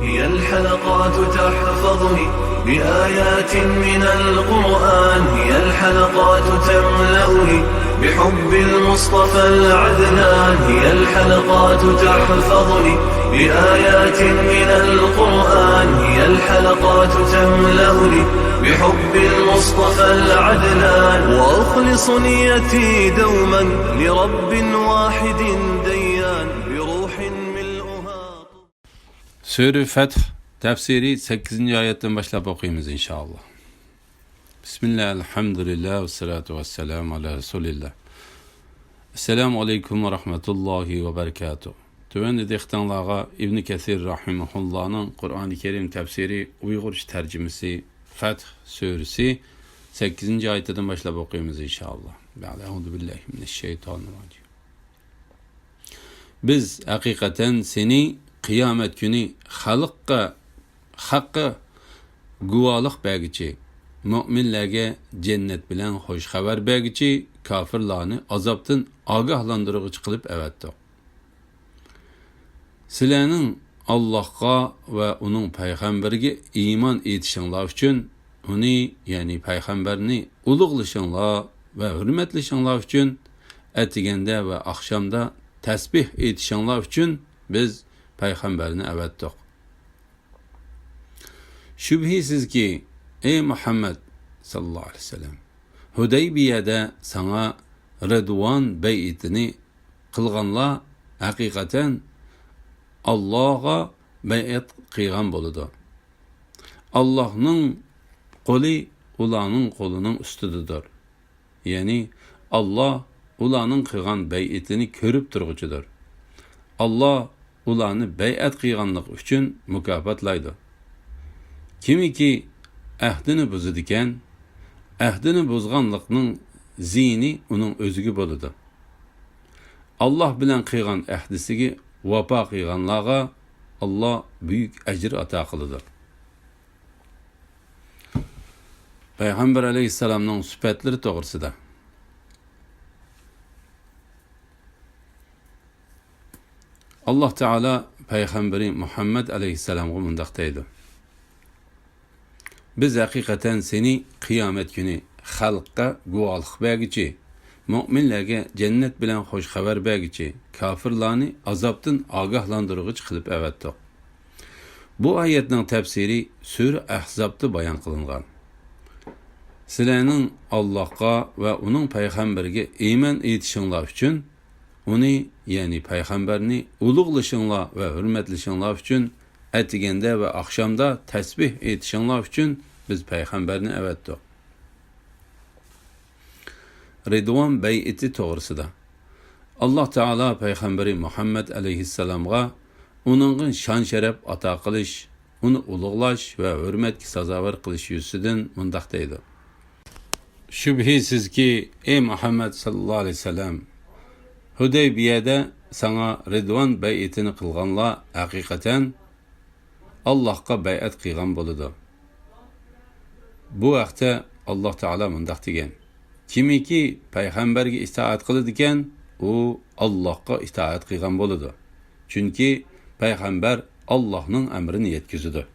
هي الحلقات تحفظني بآيات من القرآن، هي الحلقات تملأني بحب المصطفى العدنان، هي الحلقات تحفظني بآيات من القرآن، هي الحلقات تملأني بحب المصطفى العدنان، وأخلص نيتي دوما لرب واحد ديان بروح ملؤها. Sure Feth tefsiri 8. ayetten başlayıp okuyumuz inşallah. Bismillah, elhamdülillah, ve salatu ve selamu ala Resulillah. Esselamu aleyküm ve rahmetullahi ve berekatuhu. Tüvende dehtanlığa İbn Kesir rahimahullah'ın Kur'an-ı Kerim tefsiri Uygur tercümesi Feth suresi 8. ayetten başlayıp okuyumuz inşallah. Euzubillahimineşşeytanirracim. Biz hakikaten seni kıyamet günü hakkı guvalık bergici, müminlerge cennet bilen hoş haber bergici, kafirlarını azaptın agahlandırıcı kılıp evettik. Sizlerin Allah'a ve onun peygamberine iman etişinler için, onu yani peygamberini uluğlışınlar ve hürmetlişinler için, etigende ve akşamda tesbih etişinler için biz peygamberini evettik. Şüphesiz ki ey Muhammed sallallahu aleyhi ve sellem, Hudeybiye'de sana Redvan bey'itini kılganla hakikaten Allah'a bey'et kıygan boludu. Allah'ın kolu ulanın kolunun üstüdüdür. Yani Allah ulanın kıygan bey'itini körüp durgucudur. Allah ulanı bey'et kıyganlık üçün mükafatlaydı. Kimi ki əhdini buzudiken, əhdini bozganlıqның zini onun özügü boludu. Allah bilen kıygan əhdisigi vapa kıyganlığa Allah büyük ecir ata kılıdır. Peygamber aleyhisselamның süpetleri doğrusuda. Allah Teala Peygamberi Muhammed aleyhisselam'ı mundaqtaydı. Biz hakikaten seni kıyamet günü halkka guvalık bergici, müminlerge cennet bilen hoş haber bergici, kafirlarını azaptın agahlandırıcı kılıp evettik. Bu ayetinin tefsiri Sure Ahzab'da bayan kılıngan. Sizlerin Allah'a ve onun peygamberine iman etişinler için, onu yani peygamberini uluğlışınlar ve hürmetlişinler için etigende ve akşamda tesbih etişinler için biz peygamberini evettik. Redvan bey'iti doğrusuda. Allah Teala peygamberi Muhammed aleyhisselam'a onun şan şeref ata kılış, onu uluğlaş ve hürmet sazavar kılış yüzüden mundaqtaydı. Şüphesiz ki ey Muhammed sallallahu aleyhi ve sellem, Hudeybiye'de sana Redvan bey'itini kılganla hakikaten Allah'a bey'et kıygan boludu. Bu vaqtda Allah Teala mundaq degen. Kimi ki peygamberge itaat kılıdiken, o Allah'a itaat kıygan boludu. Çünkü peygamber Allah'ın emrini yetkizidi.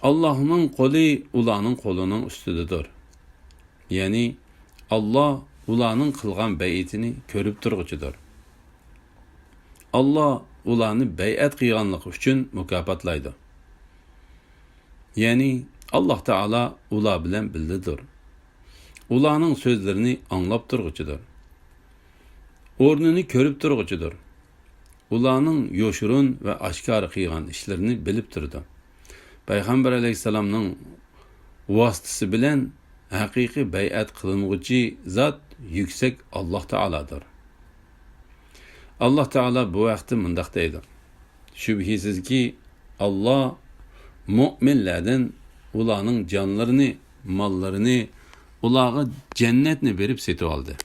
Allah'ın kolu ulanın kolunun üstüdüdür. Yani Allah ulanın kılgan bey'itini körüp durgucudur. Allah ulanı bey'et kıyganlık üçün mükafatlaydı. Yani Allah Teala ula bilen bildidir. Ulanın sözlerini anlap durgucudur. Ornunu körüp durgucudur. Ulanın yoşurun ve aşkar kıygan işlerini bilip durdu. Peygamber aleyhisselamның vasıtısı bilen hakiki bey'et kılınmıcı zat yüksek Allah Teala'dır. Allah Teala bu vakti mundaqtaydı. Şüphesiz ki Allah müminlerden ulanın canlarını, mallarını, ulağa cennetini verip setip aldı.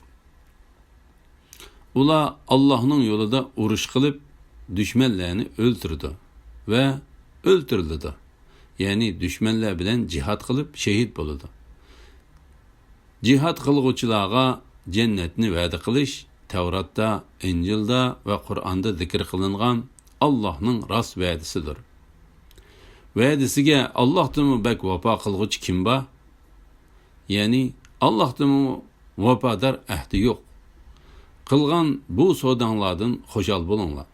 Ula Allah'ın yolunda uruş kılıp düşmanlarını öldürdü ve öldürüldü. Yani düşmanlar bilen cihat kılıp şehit boludu. Cihat kılgıçılarga cennetini va'da kılış Tevrat'ta, İncil'da ve Kur'an'da zikir kılıngan Allah'ның rast vədisidir. Vədisiga Allah'dımı bək vapa qılğıç kim ba? Yani Allah'dımı vapadar əhdi yox. Qılğan bu sodanlardan xoşal bulunlar.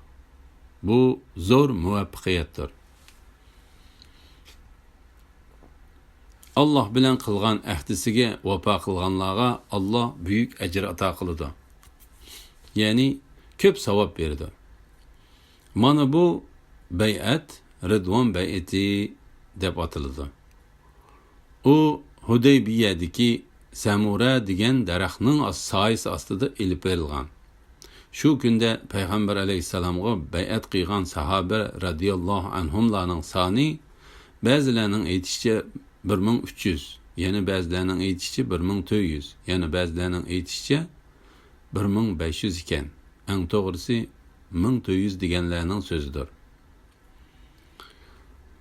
Bu zor muvaffaqiyatdir. Allah bilan qılğan əhdisiga vapa qılğanlarga Allah büyük əcr ata qılıdı. Yani köp savab berdi. Mana bu bay'at Ridvan bay'ati deb atıldı. O Hudaybiyadagi Samura degan daraxtning soyasi ostida ilib berilgan. Shu kunda payg'ambar alayhissalomga bay'at qilgan sahoba radhiyallohu anhumlarning soni ba'zilarining aytishicha 1300, yana ba'zilarining aytishicha 1400, yana ba'zilarining aytishicha 1500 ekan. Eng to'g'risi 1400 deganlarning so'zidir.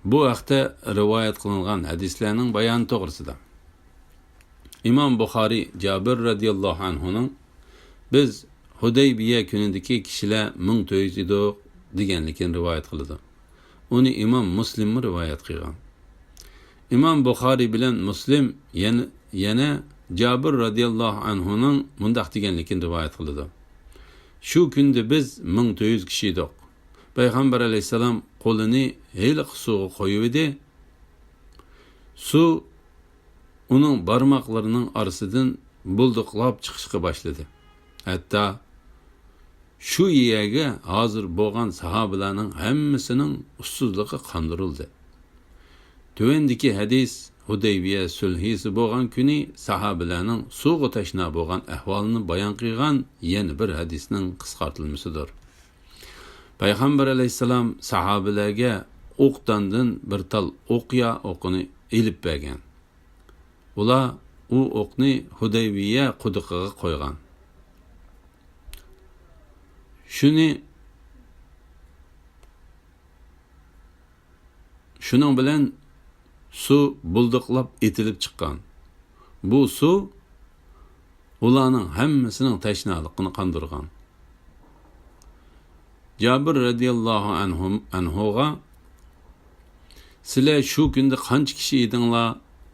Bu haqda rivoyat qilingan hadislarning bayoni to'g'risida İmam Buxoriy Jabir radhiyallohu anhuning biz Hudaybiya kunidagi kishilar 1400 edik deganligini rivoyat qildi. Uni Imom Muslim rivoyat qilgan. İmam Buxoriy bilan Muslim yana Jabir radhiyallohu anhuning mundaq deganligini rivoyat qildi. Shu kunda biz 1400 kishi edik. Payg'ambar alayhisalom qo'lini heliq suvga qo'yib edi. Suv uning barmoqlarining orasidan bulduqlab chiqishga boshladi. Hatto shu yerga hozir bo'lgan sahobalarning hammasining ussizligi qondirildi. Tövendiki hadis Hudaybiya sulhisi bo'lgan kuni sahobalarning suvga tashna bo'lgan ahvolini bayon qilgan yana bir hadisning qisqartirilmasidir. Payg'ambar alayhissalom sahobalarga o'qdandan bir tal o'qya o'qini ilib bergan. Ular u o'qni Hudaybiya quduqiga qo'ygan. Shuning bilan suv bulduqlab etilib chiqqan. Bu suv ularning hammasining tashnaligini qondirgan. Jabir radhiyallohu anhuga sizlar shu kunda qancha kishi edinglar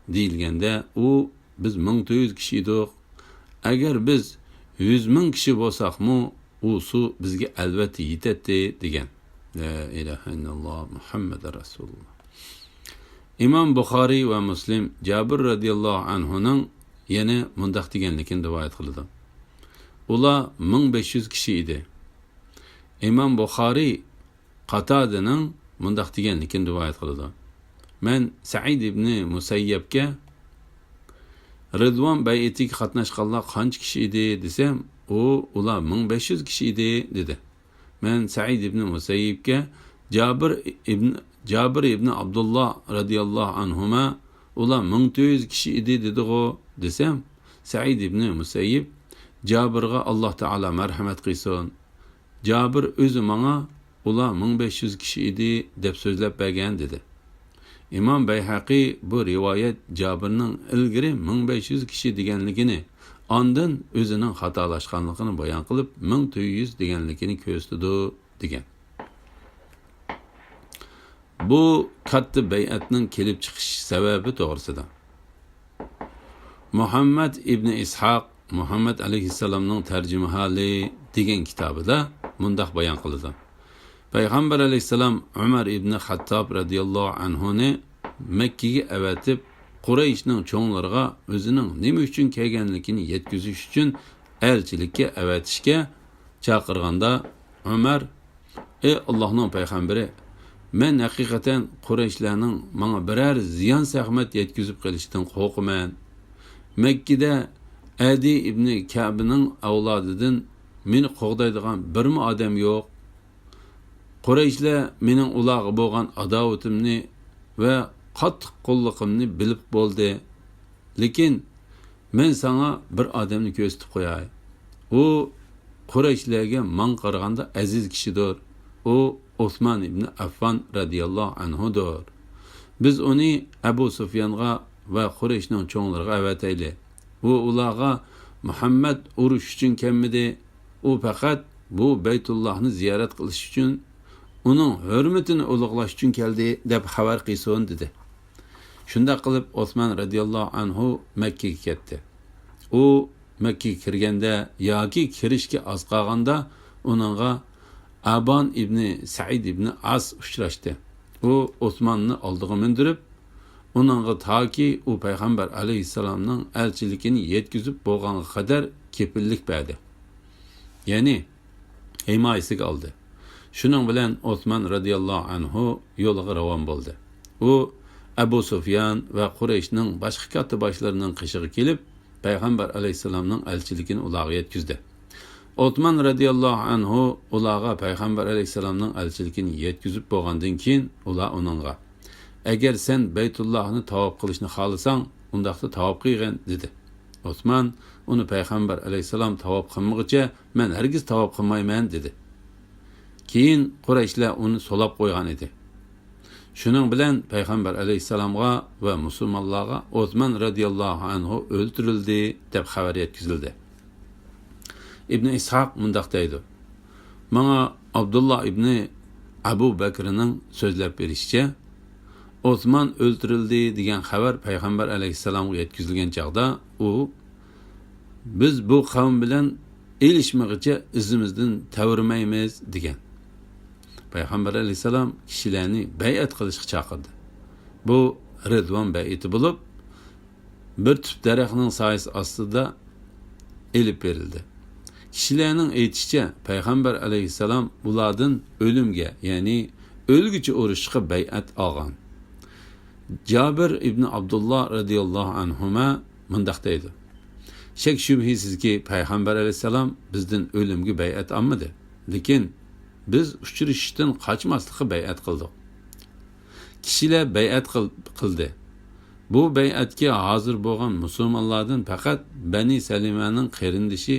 deyilganda u biz 1400 kishi edik. Agar biz 100 ming kishi bo'lsaqmi u suv bizga albatta yetadi degan. La ilaha illalloh Muhammad rasululloh. İmam Buxoriy va Muslim Jabir radhiyallohu anhuning yana mundaq deganligini rivoyat qildi. Ular 1500 kishi edi. İmam Buxoriy Qatadaning mundaq deganligini rivoyat qildi. Men Sa'id ibn Musayyabga Ridvan bay'atiga qatnashganlar qancha kishi edi desam, ular 1500 kishi edi dedi. Men Sa'id ibn Musayyibga Jabir ibn Abdullah radhiyallohu anhuma ular 1400 kishi edi dedi-go desam, Sa'id ibn Musayyib Jabirga Alloh taolo marhamat qilsin. Jabir o'zi menga ular 1500 kishi edi deb so'zlab bergan dedi. İmam Bayhaqi bu rivoyat Jabirning ilgari 1500 kishi deganligini, ondan o'zining xatolashganligini bayon qilib 1400 deganligini ko'rsatdi degan. Bu katta bay'atning kelib chiqish sababi to'g'risida Muhammad ibn Ishaq Muhammad alayhissalomning tarjimahali degan kitobida mundaq bayon qildi. Payg'ambar alayhissalom Umar ibn Xattob radhiyallohu anhuni Makkaga avatib Qurayshning cho'nglariga o'zining nima uchun kelganligini yetkazish uchun elchilikka avatishga chaqirganda Umar ey Allohning payg'ambari, men haqiqatan Qurayshlarning menga biror ziyon zahmat yetkazib qolishidan qo'rqaman. Makkada Adi ibn Ka'bning avlodidan meni qo'g'daydigan birmi odam yo'q. Qurayshlar mening ularga bo'lgan adovatimni va qattiq qo'lliqimni bilib bo'ldi. Lekin men sana bir odamni ko'rsatib qo'yay. U Qurayshlarga men qaraganda aziz kishidir. U Osman ibn Affan radhiyallohu anhudir. Biz uni Abu Sufyonga va Qurayshning cho'nglariga avatayli. U ularga Muhammad urush uchun kelmadi, u faqat bu Baytullohni ziyorat qilish uchun, uning hurmatini ulug'lash uchun keldi deb xabar qilsin dedi. Shunda qilib Osman radhiyallohu anhu Makka ga ketdi. U Makka ga kirganda yoki kirishga oz qolganda uningga Aban ibn Said ibn As uchrashdi. U Osmanni oldiga mindirib, uningga toki u payg'ambar alayhissalomning elchiligini yetkazib bo'lganga qadar kepillik berdi. Ya'ni himoyasiga oldi. Shuning bilan Osman radhiyallohu anhu yo'liga ravon bo'ldi. U Abu Sufyan va Qurayshning boshqa katta boshlarining qishig'i kelib, payg'ambar alayhissalomning elchiligini ularga yetkazdi. Osman radhiyallohu anhu ularga payg'ambar alayhissalomning elchiligini yetkazib bo'lgandan keyin ular uningga: "Agar sen Baytullohni tavob qilishni xohlasang, undaqda tavob qilgin" dedi. Osman uni payg'ambar alayhissalom tavob qilmaguncha men hargiz tavob qilmayman dedi. Keyin Qurayshlar uni so'lab qo'ygan edi. Shuning bilan payg'ambar alayhissalomga va musulmonlarga Osman radhiyallohu anhu o'ldirildi deb xabar yetkazildi. İbn İshaq mundaq deydi: "Menga Abdullah ibn Abu Bakrning so'zlab berishicha, Osman o'ldirildi degan xabar payg'ambar alayhissalomga yetkazilgan chaqda u: biz bu qavm bilan elishmag'icha izimizdan tavirmaymiz degan. Payg'ambar alayhissalom kishilarni bay'at qilishga chaqirdi. Bu Ridvon bay'ati bo'lib, bir tut daraxtning soyasi ostida elib berildi. Kishilarning aytishicha, payg'ambar alayhissalom ulardan o'limga, ya'ni o'lguchi urushga bay'at olgan. Jabir ibn Abdullah radhiyallohu anhuma mundaq deydi: "Shak shubhisizki payg'ambar alayhissalom bizdan o'limga bay'at olmadi, lekin biz uchrashishdan qochmaslikka bay'at qildik. Kishilar bay'at qildi. Bu bay'atga hozir bo'lgan musulmonlardan faqat Bani Salimaning qarindishi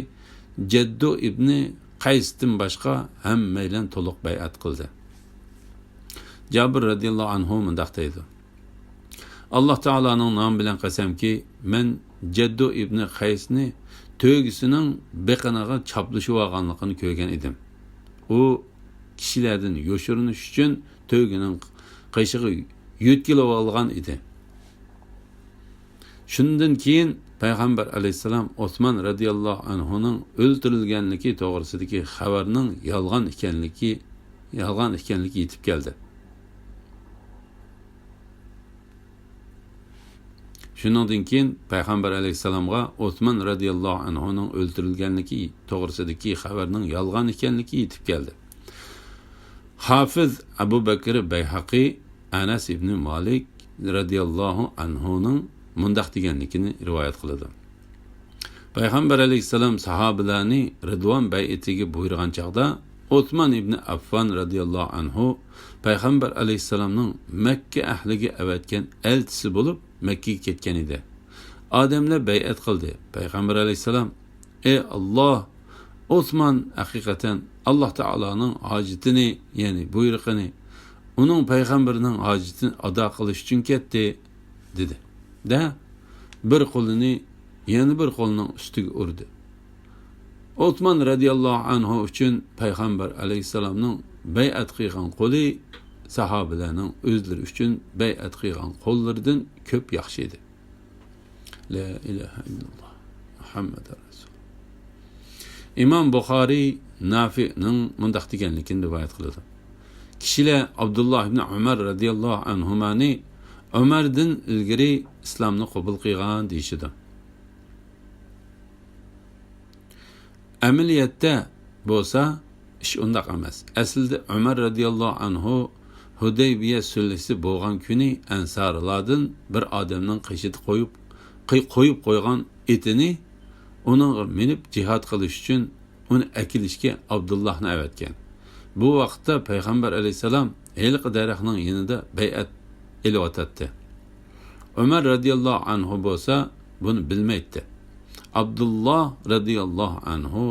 Jaddu ibn Qaysdan boshqa hammaylar to'liq bay'at qildi." Jabir radhiyallohu anhu mundaq deydi: "Alloh taolaning nomi bilan qasamki, men Jaddu ibn Qaysni to'gisining beqanaga chaplashib olganligini ko'rgan edim. U kishilardan yo'shirinish uchun to'gining qishig'i yutkilib olgan edi. Shundan keyin payg'ambar alayhissalom Osman radhiyallohu anhuning o'ldirilganligi to'g'risidagi xabarning yolg'on ekanligi yetib keldi. Shundan keyin payg'ambar alayhissalomga Osman radhiyallohu anhuning o'ldirilganligi to'g'risidagi xabarning yolg'on ekanligi yetib keldi." Hafiz Abu Bakr Bayhaqi Anas ibn Malik radhiyallohu anhuning mundaq deganligini rivoyat qiladi. Payg'ambar alayhissalom sahobalarni Ridvon bay'atiga buyurgan chaqda Osman ibn Affan radhiyallohu anhu payg'ambar alayhissalomning Makka ahliga avatgan elchisi bo'lib Makkaga ketgan edi. Odamlar bay'at qildi. Payg'ambar alayhissalom: "Ey Alloh, Osman haqiqatan Alloh taolaning hojatini, ya'ni buyrug'ini, uning payg'ambarining hojatini ado qilish uchun ketdi" dedi. Da bir qo'lini yana bir qo'lining ustiga urdi. Osman radhiyallohu anhu uchun payg'ambar alayhissalomning bay'at qilgan qo'li sahobalarning o'zlari uchun bay'at qilgan qo'llaridan ko'p yaxshi edi. La ilaha illalloh Muhammad rasul. Imom Buxoriy Nafi'ning mundaq deganligini rivoyat qiladi. Kishilar Abdullah ibn Umar radhiyallohu anhumani Umardan ilgari islomni qabul qilgan deyishdi. Amaliyotda bo'lsa ish undaq emas. Aslida Umar radhiyallohu anhu Hudaybiya sulhisi bo'lgan kuni ansarlardan bir odamning qishida qo'yib qo'ygan etini uning minib jihad qilish uchun uni akilishga Abdullohni avatgan. Bu vaqtda payg'ambar alayhisalom Eliq daraxtning yonida bay'at elayotdi. Umar radhiyallohu anhu bo'lsa buni bilmaydi. Abdullah radhiyallohu anhu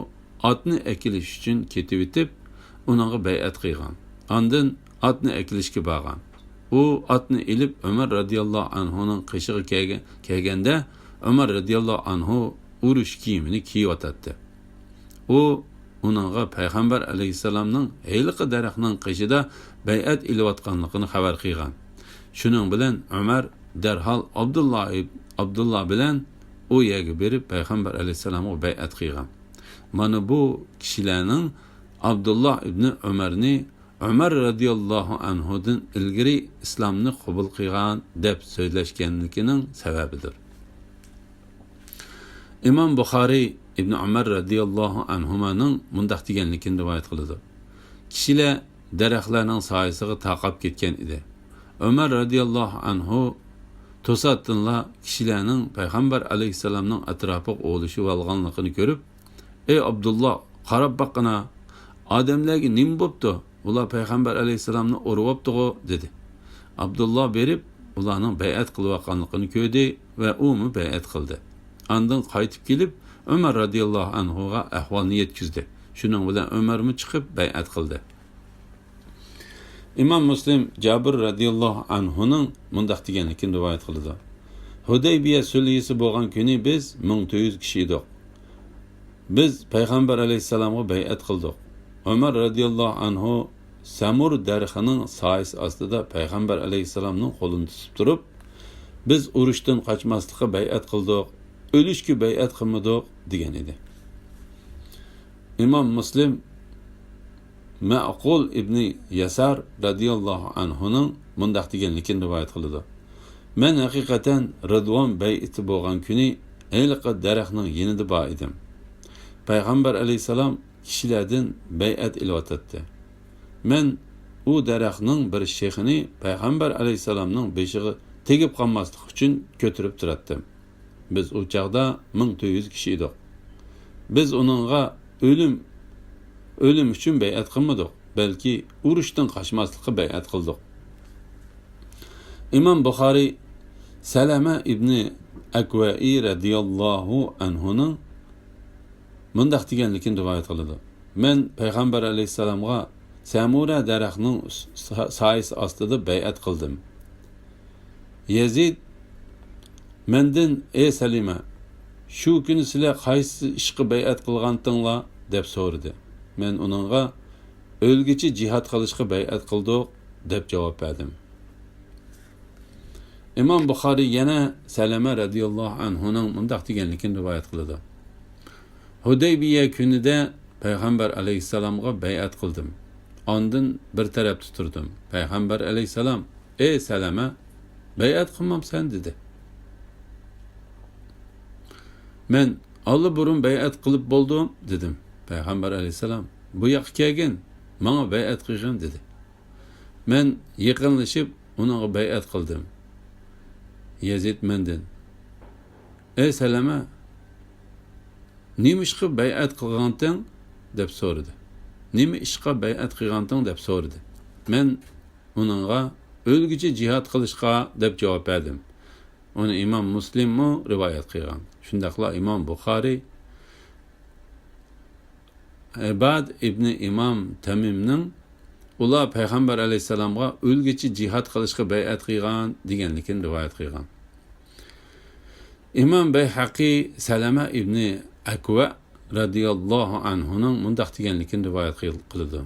otni akilish uchun ketib etib, uningga bay'at qilgan. Ondan otni akilishga borgan. U otni ilib Umar radhiyallohu anhuning qishig'iga kelganda Umar radhiyallohu anhu urush kiyimini kiyib o'tadi. U uningga payg'ambar alayhissalomning heliqi daraxtning qishida bay'at ilayotganligini xabar qilgan. Shuning bilan Umar darhol Abdullah bilan u yerga berib payg'ambar alayhissalomga bay'at qilgan. Mana bu kishilarning Abdullah ibn Umarni Umar radiyallohu anhudan ilgari islomni qabul qilgan deb so'zlashganligining sababidir. Imom Buxoriy ibn Umar radiyallohu anhumaning mundaq deganligini rivoyat qiladi. Kishilar daraxtlarning soyasiga taqab ketgan edi. Umar radiyallohu anhu to'satdinla kishilarning payg'ambar alayhissalomning atrofiga o'lishib olganligini ko'rib, "Ey Abdullah, qarab baqana, odamlarga nima bo'pti? Ular payg'ambar alayhissalomni uribdi-ku" dedi. Abdullah berib, ularning bay'at qilayotganligini ko'rdi va umi bay'at qildi. Ondan qaytib kelib, Umar radiyallohu anhuga ahvolni yetkazdi. Shuning bilan Umarmi chiqib bay'at qildi. Imom Muslim Jabir radiyallohu anhuning mundaq deganligini rivoyat qildi. Hudaybiya sulhisi bo'lgan kuni biz 1400 kishi edik. Biz payg'ambar alayhissalomga bay'at qildik. Umar radiyallohu anhu Samur daraxining soyasi ostida payg'ambar alayhissalomning qo'lini tutib turib, biz urushdan qochmaslikka bay'at qildik, o'lishga bay'at qilmadik degan edi. Imom Muslim Ma'qul ibn Yasar radiyallohu anhuning mundaq deganligini rivoyat qildi. Men haqiqatan Ridvon bay'ati bo'lgan kuni ayliqa daraxtning yonida bor edim. Payg'ambar alayhisalom kishilardan bay'at ilayotdi. Men u daraxtning bir shexini payg'ambar alayhisalomning beshiga tegib qolmaslik uchun ko'tarib turatdim. Biz u chaqda 1400 kishi edik. Biz uningga o'lim uchun bay'at qilmadik, balki urushdan qochmaslikka bay'at qildik. Imom Buxoriy Salama ibn Akwa'i radiyallohu anhuning mundaq deganligini rivoyat qildi. Men payg'ambar alayhissalomga Samura daraxtining soyasi ostida bay'at qildim. Yazid mendan "Ey Salima, shu kuni sizlar qaysi ishga bay'at qilgandinglar?" deb so'radi. Men uningga o'lgichi jihad qilishga bay'at qildik deb javob berdim. Imom Buxoriy yana Salama radiyallohu anhuning mundaq deganligini rivoyat qildi. Hudaybiya kunida payg'ambar alayhissalomga bay'at qildim. Ondan bir tarafda turdim. Payg'ambar alayhissalom "Ey Salama, bay'at qilmamsan" dedi. Men "Alli burun bay'at qilib bo'ldim" dedim. Payg'ambar alayhissalom "Bu yoqqa kelgin, menga bay'at qilgin" dedi. Men yaqinlashib uningga bay'at qildim. Yazid mendan "Ey Salama, nima ishga bay'at qilganding?" deb so'radi. "Nima ishga bay'at qilganding?" deb so'radi. Men uningga o'lgichi jihad qilishga deb javob berdim. Uni Imom Muslim rivoyat qilgan. Shundaqla Imom Buxoriy Ibad ibn Imom Tamimning ular payg'ambar alayhissalomga o'lgichi jihad qilishga bay'at qilgan deganligini rivoyat qilgan. Imom Bayhaqiy Salama ibn Akwa radiyallohu anhuning mundaq deganligini rivoyat qildi.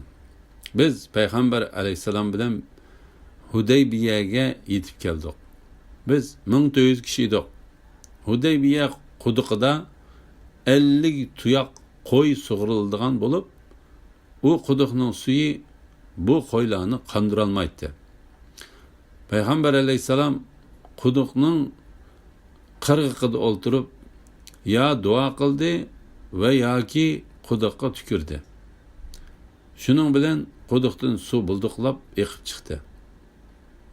Biz payg'ambar alayhissalom bilan Hudaybiyaga yetib keldik. Biz 1400 kishi edik. Hudaybiya quduqida 50 tuyoq qo'y sug'uriladigan bo'lib, u quduqning suyi bu qo'ylarni qandira olmaydi. Payg'ambar alayhissalom quduqning qirg'ig'ida o'ltirib ya duo qildi va yoki quduqqa tukirdi. Shuning bilan quduqdan suv bulduqlab eqib chiqdi.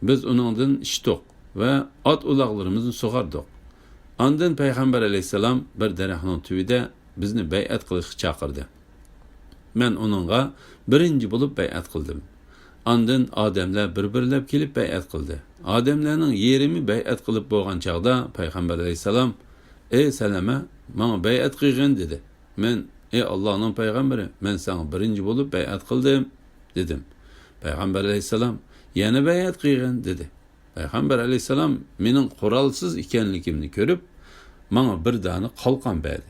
Biz uningdan ichdik va ot uloqlarimizni sug'ardik. Ondan payg'ambar alayhissalom bir daraxtning tubida bizni bay'at qilishga chaqirdi. Men uningga birinchi bo'lib bay'at qildim. Ondan odamlar bir-birlab kelib bay'at qildi. Odamlarning yerimi bay'at qilib bo'lgan chaqda payg'ambar alayhissalom "Ey Salama, menga bay'at qilgin" dedi. Men "Ey Allohning payg'ambari, men senga birinchi bo'lib bay'at qildim" dedim. Payg'ambar alayhissalom "Yana bay'at qilgin" dedi. Payg'ambar alayhissalom mening qurolsiz ekanligimni ko'rib, menga bir dona qalqon berdi.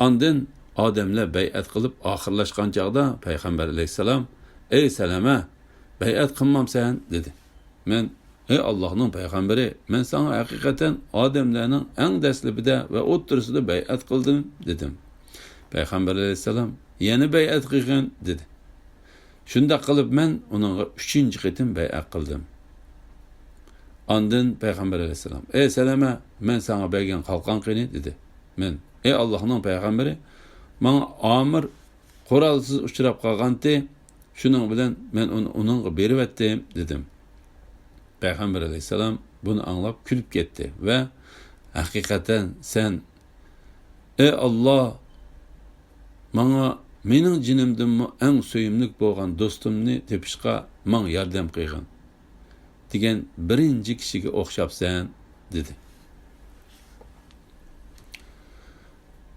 Ondan odamlar bay'at qilib oxirlashgan chog'da payg'ambar alayhissalom, ey Salama, bay'at qilmamsan dedi. Men, ey Allohning payg'ambari, men sana haqiqatan odamlarning eng dastlabida va o'ttirisida bay'at qildim dedim. Payg'ambar alayhissalom yana bay'at qilgan dedi. Shunda qilib men uningga 3-chi qitim bay'at qildim. Ondan payg'ambar alayhissalom, ey Salama, men sana bergan qalqon qini dedi. Men, ey Allohning payg'ambari, manga Amir qurolsiz uchrab qolgandi, shuning bilan men uningga berib etdim dedim. Payg'ambar alayhissalom buni anglab kulib ketdi va haqiqatan sen, ey Alloh, manga mening jinimdan eng suyimlik bo'lgan do'stimni tepishga men yordam qilgan degan birinchi kishiga o'xshabsan dedi.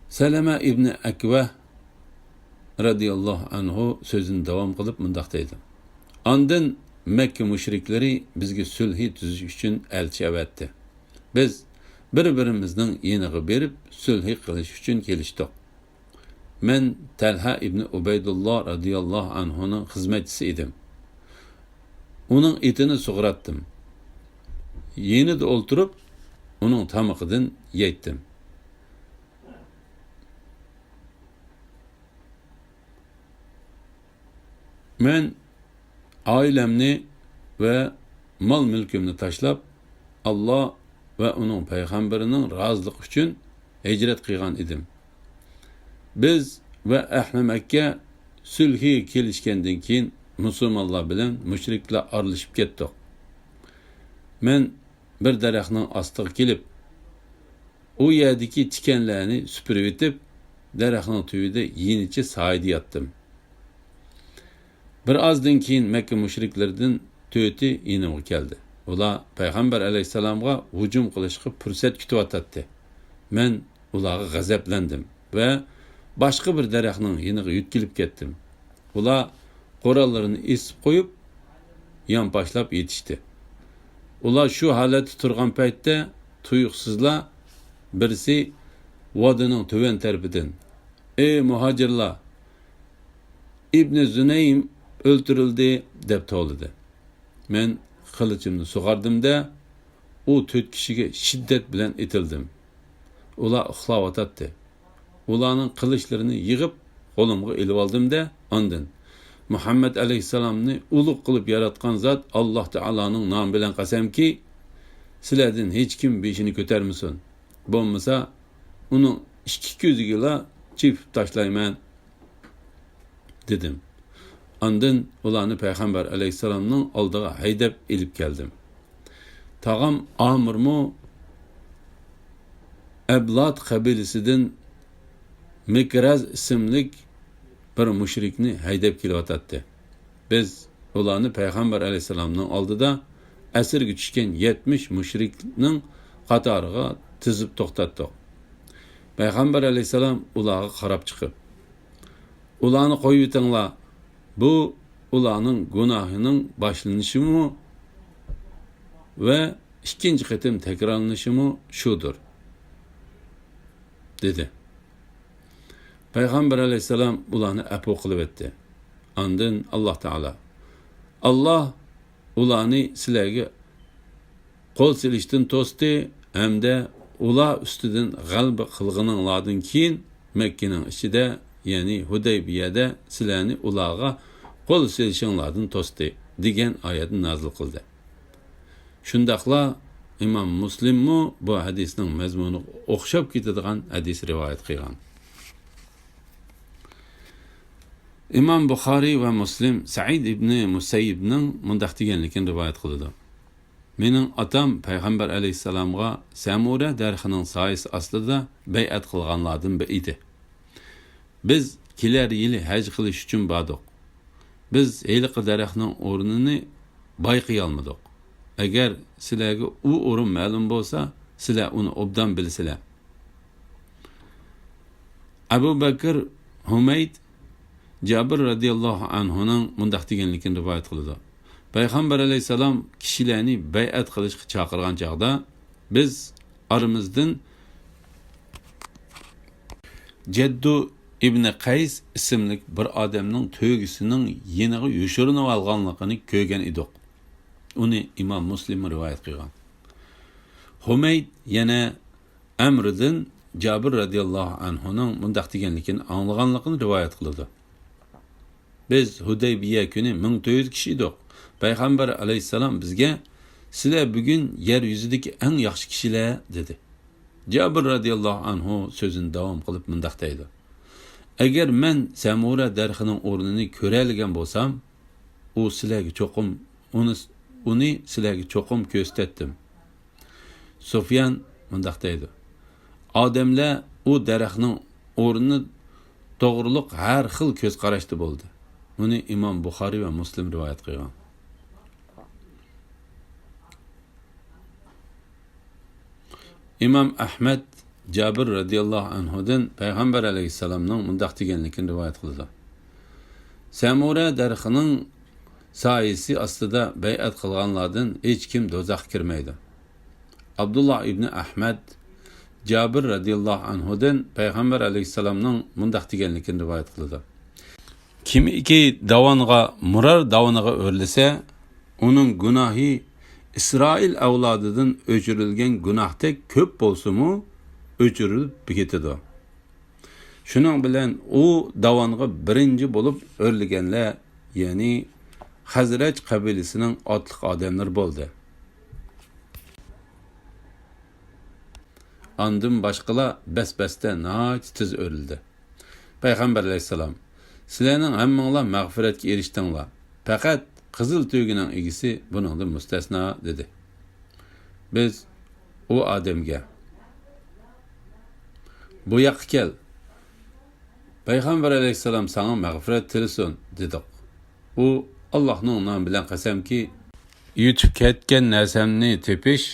Salama ibn Akva radiyallohu anhu so'zini davom qilib mundaq deydi. Ondan Mekke müşrikleri bizge sulhi tuzish uchun elchi avatdi. Biz bir-birimizning yeniga berib sulhi qilish uchun kelishdik. Men Talha ibn Ubaydullah radiyallohu anhuning xizmatchisi edim. Uning etini sug'ratdim. Yenida o'ltirib, uning tamiqidan yeydim. Men ailemni ve mal mülkümni taşlap Allah ve onun peygamberinin razılık için hicret qilgan edim. Biz ve ahli Mekke sulhi kelishgandan keyin musulmonlar bilan müşriklar aralashib ketdik. Men bir daraxtning ostiga kelib, u yerdagi tikanlarni supurib etib, daraxtning tubida yenicha soyida yotdim. Bir azdan keyin Mekke müşriklerden töti yenimga keldi. Ular payg'ambar alayhissalomga hujum qilishga fursat kutib o'tdi. Men ularga g'azablandim va boshqa bir daraxtning yeniga yutkilib ketdim. Ular qo'rallarini esib qo'yib, yonboshlab yetishdi. Ular shu holatda turgan paytda tuyuqsizlar birisi vodining tuvan tarafidan, ey muhojirlar, İbn Zunaym öldürüldü deb to'lidi. Men qilichimni sug'ardimda, u 4 kishiga shiddat bilan etildim. Ular uxlab o'tadi. Ularning qilichlarini yig'ib qo'limga elib oldimda, ondan Muhammad alayhissalomni ulug' qilib yaratgan zot Alloh taolaning nomi bilan qasamki, sizlardan hech kim beshini ko'tarmasin. Bo'lmasa, uning ikki ko'ziga chepib tashlayman dedim. Ondan ularni payg'ambar alayhissalomning oldiga haydab elib keldim. Tag'am Amirmu Ablat qabilasidan Mikraz ismlik bir mushrikni haydab kelyotdi. Biz ularni payg'ambar alayhissalomning oldida asirga tushgan 70 mushrikning qatoriga tizib to'xtatdik. Payg'ambar alayhissalom ularga qarab chiqib, ularni qo'yib etinglar, bu ularning gunohining boshlanishimi ve ikinci qitim takrorlanishimi shudir dedi. Payg'ambar alayhissalom ularni afu qilib etdi. Ondan Alloh taolo, Allah ularni sizlarga qo'l silishdan to'sdi hamda ular ustidan g'alaba qilganinglardan keyin Mekkening ichida, ya'ni Hudaybiyada sizlarni ularga qo'l silishinglardan to'sdi degan oyatni nozil qildi. Shundaqla İmam Muslimmi bu hadisning mazmuni o'xshab ketadigan hadis rivoyat qilgan. İmam Buxoriy va Muslim Said ibn Musayyibning mundaq deganligini rivoyat qildi. Mening otam payg'ambar alayhissalomga Samura darxining soyasi ostida bay'at qilganlardan biri edi. Biz kelar yili haj qilish uchun bordik. Biz heliqi daraxtning o'rnini boy qiya olmadik. Agar sizlarga u o'rin ma'lum bo'lsa, sizlar uni obdan bilsizlar. Abu Bakr Humayd Jabir radiyallohu anhuning mundaq deganligini rivoyat qildi. Payg'ambar alayhissalom kishilarni bay'at qilishga chaqirgan chaqda biz aramizdan Jaddu İbn Qays ismli bir odamning to'gisining yeniga yoshirinib olganligini ko'rgan edik. Uni Imom Muslim rivoyat qilgan. Humayd yana Amrdan Jabir radhiyallohu anhuning mundaq deganligini anglaganligini rivoyat qildi. Biz Hudaybiya kuni 1400 kishi edik. Payg'ambar alayhisalom bizga sizlar bugun yer yuzidagi eng yaxshi kishilar dedi. Jabir radhiyallohu anhu so'zini davom qilib mundaq deydi. Agar men Samura darxining o'rnini ko'ralgan bo'lsam, uni sizlarga cho'qim ko'rsatdim. Sufyan mundaq deydi. Odamlar u daraxtning o'rnini to'g'riliq har xil ko'z qarashda bo'ldi. Buni Imom Buxoriy va Muslim rivoyat qilgan. Imom Ahmad Jabir radhiyallohu anhudan Payg'ambar alayhisalomning mundaq deganligini rivoyat qildi. Samura daraxining soyasi ostida bay'at qilganlardan hech kim do'zaxga kirmaydi. Abdullah ibn Ahmad Jabir radhiyallohu anhudan Payg'ambar alayhisalomning mundaq deganligini rivoyat qildi. Kimiki murar davoniga o'rlisa, uning gunohi İsrail avlodidan o'chirilgan gunohdek ko'p bo'lsa-mu, o'chirilib ketadi. Shuning bilan u davonga birinchi bo'lib o'rlaganlar, ya'ni Hazraj qabilasining otliq odamlar bo'ldi. Ondan boshqalar bas-basda nahayat tez o'rildi. Payg'ambar alayhisalom: "Sizlarning hammanglar mag'firatga erishdinglar. Faqat qizil to'gining egisi buningdan mustasno" dedi. Biz u odamga: "Bu yoqqa kel. Payg'ambar alayhisalom sana mag'firat tilasin" dedik. U Allohning nomi bilan qasamki, yutib ketgan narsamni tepish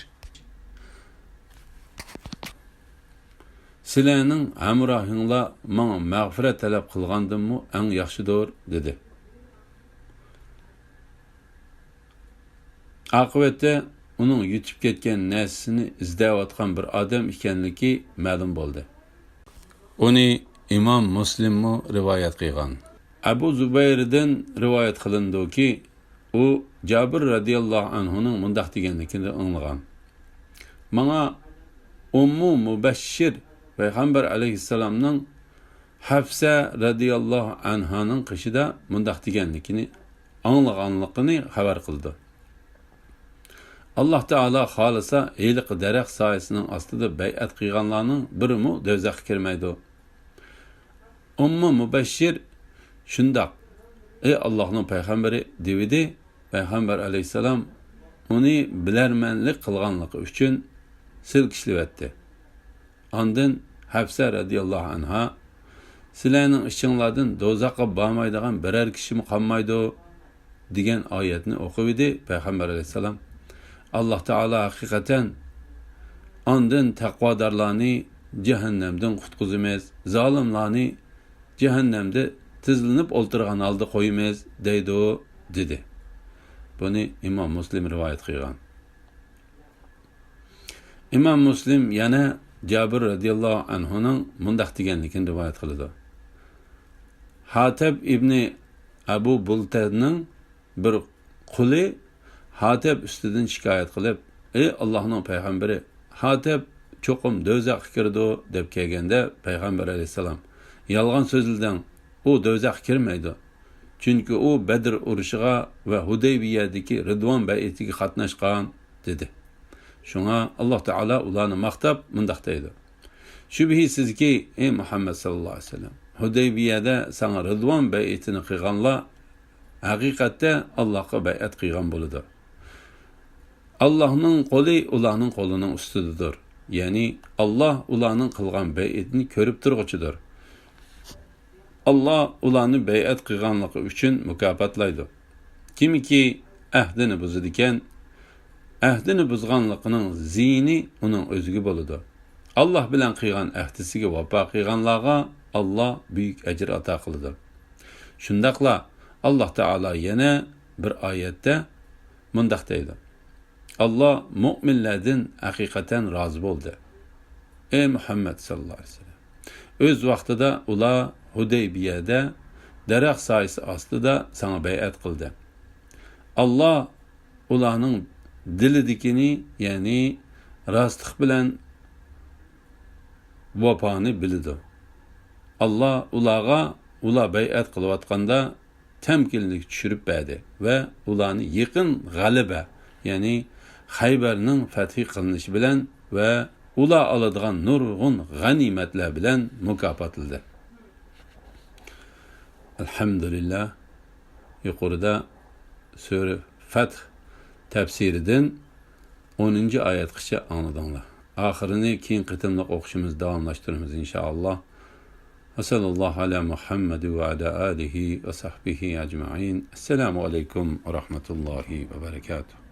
sizlarning hamrohinglar menga mag'firat talab qilgandimmi eng yaxshidir dedi. Oqibatda uning yutib ketgan narsasini izlayotgan bir odam ekanligi ma'lum bo'ldi. Uni Imom Muslim rivoyat qilgan. Abu Zubayrdan rivoyat qilindiki, u Jabir radhiyallohu anhuning mundaq deganligini anglagan. Menga Ummu Mubashshir Payg'ambar alayhisalomning Hafsa radhiyallohu anhaning qishida mundaq deganligini anglaganligini xabar qildi. Allah Taala xolisa eliq daraxt soyasining ostida bay'at qilganlarning birimi do'zaxga kirmaydi. Ummu Mubashshir shundoq: "Ey Allohning payg'ambari" dedi. Payg'ambar alayhisalom uni bilarmanlik qilganligi uchun silkishlayotdi. Ondan Hafsa radhiyallohu anha: "Sizlarning ishinglardan do'zaxga bormaydigan biror kishimi qolmaydi" degan oyatni o'qidi. Payg'ambar alayhisalom: "Allah Taala haqiqatan ondan taqvodorlarni jahannamdan qutqizamiz, zolimlarni jahannamda tizlinib o'ltirgan holda qo'yamiz" dedi. Buni Imom Muslim rivoyat qilgan. Imom Muslim yana Jabir radhiyallohu anhuning mundaq deganligini rivoyat qildi. Hatib ibn Abu Bultaning bir quli Hatib ustidan shikoyat qilib: "Ey Allohning payg'ambari, Hatib cho'qim do'zaxga kirdi" deb kelganda Payg'ambar alayhisalom: "Yolg'on so'zildan, u do'zaxga kirmaydi. Chunki u Badr urushiga va Hudaybiyadagi Ridvon bay'atiga qatnashgan" dedi. Shunga Alloh taolo ularni maqtab mundaq deydi: "Shubhisizki, ey Muhammad sallallohu alayhi vasallam, Hudaybiyada sana Ridvon bay'atini qilganlar haqiqatda Allohga bay'at qilgan bo'ladi. Allohning qo'li ularning qo'lining ustidadir. Ya'ni Alloh ularning qilgan bay'atini ko'rib turg'uchidir. Alloh ularni bay'at qilganligi uchun mukofotlaydi. Kimiki ahdini buzadigan, ahdini buzganligining ziyni uning o'ziga bo'ladi. Alloh bilan qilgan ahdisiga vafo qilganlarga Alloh buyuk ajr ato qiladi. Shundaqla Alloh taolo yana bir oyatda mundaq deydi: "Alloh mu'minlardan haqiqatan rozi bo'ldi. Ey Muhammad sallallohu alayhi vasallam, o'z vaqtida ular Hudaybiyada daraxt soyasi ostida sana bay'at qildi. Allah ularning dilidikini, ya'ni rostlik bilan vafoni bildi. Allah ular bay'at qilayotganda temkinlik tushirib berdi ve ularni yaqin g'alaba, ya'ni Xaybarning fathi qilinishi bilan ve ular oladigan nurg'un g'animatlar bilan mukofotladi. Alhamdulillah, yuqorida sura Fath tafsiridan 10. oyatgacha angladinglar. Oxirini keyin qitimliq o'qishimiz davomlashtiramiz inshaalloh. Sallallahu ala Muhammad ve ala alihi ve sahbihi ecmaîn. Esselamu aleyküm ve rahmetullahi ve berekatuhu.